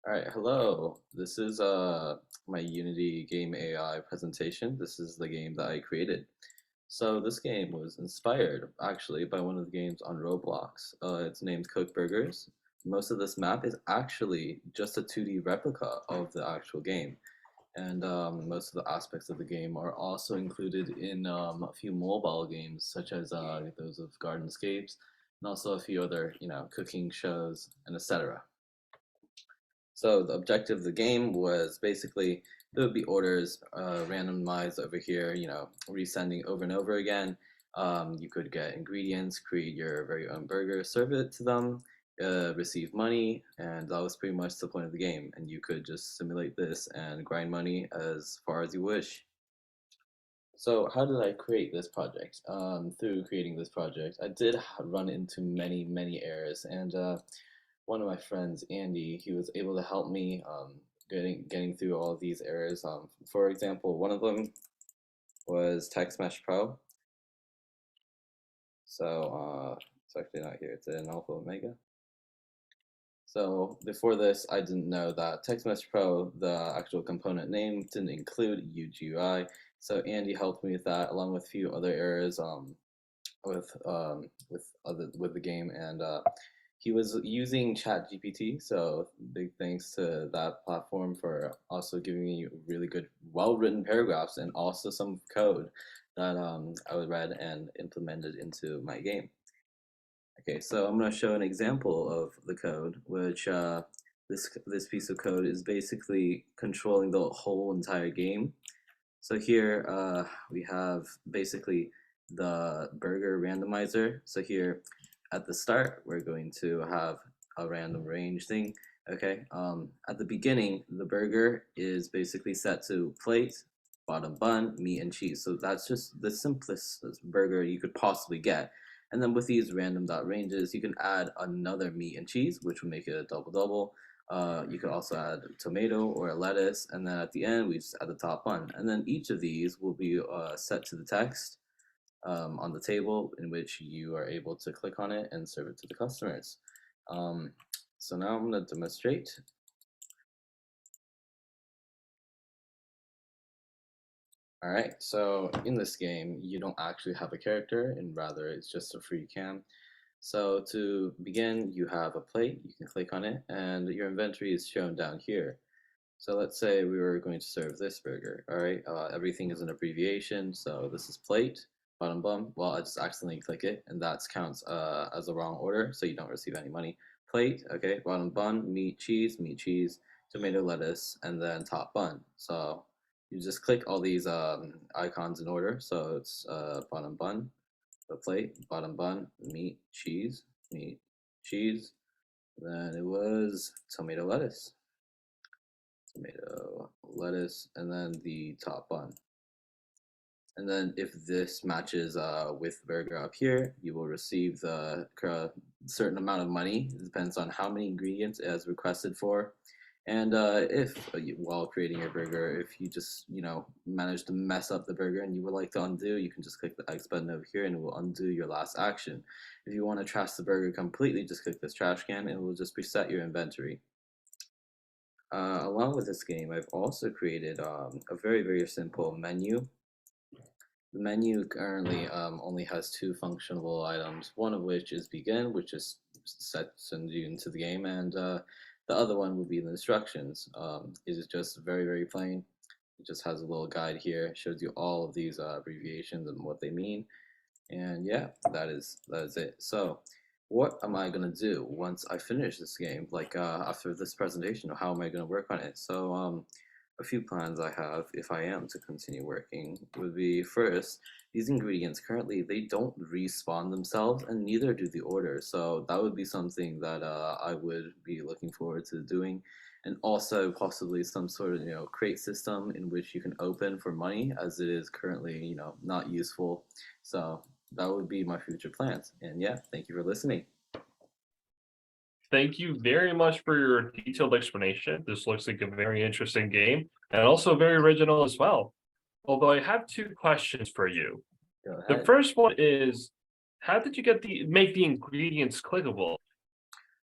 All right, hello. This is my Unity game AI presentation. This is the game that I created. So this game was inspired actually by one of the games on Roblox. It's named Cook Burgers. Most of this map is actually just a 2D replica of the actual game, and most of the aspects of the game are also included in a few mobile games, such as those of Gardenscapes, and also a few other, cooking shows, and etc. So the objective of the game was basically there would be orders randomized over here, resending over and over again. You could get ingredients, create your very own burger, serve it to them, receive money, and that was pretty much the point of the game. And you could just simulate this and grind money as far as you wish. So how did I create this project? Through creating this project, I did run into many errors, and one of my friends, Andy, he was able to help me getting through all of these errors. For example, one of them was Text Mesh Pro. It's actually not here. It's in Alpha Omega. So before this, I didn't know that Text Mesh Pro, the actual component name, didn't include UGUI. So Andy helped me with that, along with a few other errors with the game, and he was using ChatGPT. So big thanks to that platform for also giving me really good, well-written paragraphs and also some code that I read and implemented into my game. Okay, so I'm going to show an example of the code, which this piece of code is basically controlling the whole entire game. So here we have basically the burger randomizer. So here at the start, we're going to have a random range thing. Okay, at the beginning, the burger is basically set to plate, bottom bun, meat, and cheese. So that's just the simplest burger you could possibly get. And then with these random dot ranges, you can add another meat and cheese, which will make it a double double. You could also add tomato or a lettuce, and then at the end we just add the top bun. And then each of these will be set to the text on the table, in which you are able to click on it and serve it to the customers. Um, so now I'm going to demonstrate. All right, so in this game, you don't actually have a character, and rather it's just a free cam. So to begin, you have a plate, you can click on it, and your inventory is shown down here. So let's say we were going to serve this burger, all right? Everything is an abbreviation, so this is plate, bottom bun. Well, I just accidentally click it, and that counts as the wrong order, so you don't receive any money. Plate, okay, bottom bun, meat, cheese, tomato, lettuce, and then top bun. So you just click all these icons in order. So it's bottom bun, the plate, bottom bun, meat, cheese. Then it was tomato, lettuce, and then the top bun. And then if this matches with burger up here, you will receive the certain amount of money. It depends on how many ingredients it has requested for. And if while creating your burger, if you just manage to mess up the burger and you would like to undo, you can just click the X button over here and it will undo your last action. If you want to trash the burger completely, just click this trash can and it will just reset your inventory. Along with this game, I've also created a very simple menu. The menu currently only has two functional items, one of which is begin, which just sends you into the game, and the other one would be the instructions. It is just very plain. It just has a little guide here, shows you all of these abbreviations and what they mean. And yeah, that is it. So what am I gonna do once I finish this game? Like after this presentation, how am I gonna work on it? So a few plans I have if I am to continue working would be first, these ingredients currently they don't respawn themselves and neither do the orders. So that would be something that I would be looking forward to doing. And also possibly some sort of crate system in which you can open for money, as it is currently not useful. So that would be my future plans. And yeah, thank you for listening. Thank you very much for your detailed explanation. This looks like a very interesting game and also very original as well. Although I have two questions for you. Go The ahead. first one is, how did you get the make the ingredients clickable?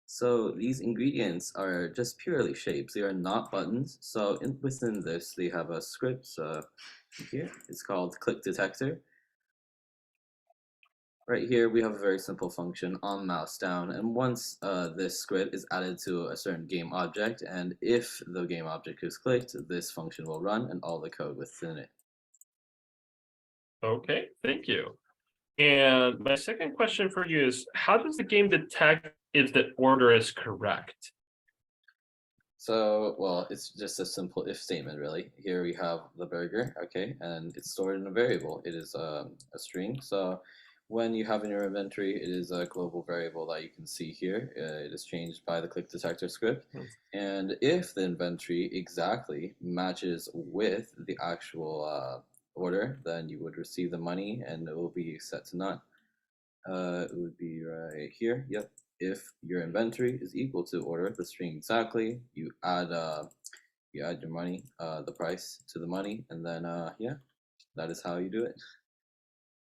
So these ingredients are just purely shapes. They are not buttons. So within this, they have a script here. It's called click detector. Right here, we have a very simple function on mouse down, and once this script is added to a certain game object, and if the game object is clicked, this function will run and all the code within it. Okay, thank you. And my second question for you is, how does the game detect if the order is correct? So, well, it's just a simple if statement, really. Here we have the burger, okay, and it's stored in a variable. It is a string. So, when you have in your inventory, it is a global variable that you can see here. It is changed by the click detector script. Hmm. And if the inventory exactly matches with the actual order, then you would receive the money and it will be set to none. It would be right here. Yep. If your inventory is equal to order the string exactly, you add your money, the price to the money, and then yeah, that is how you do it.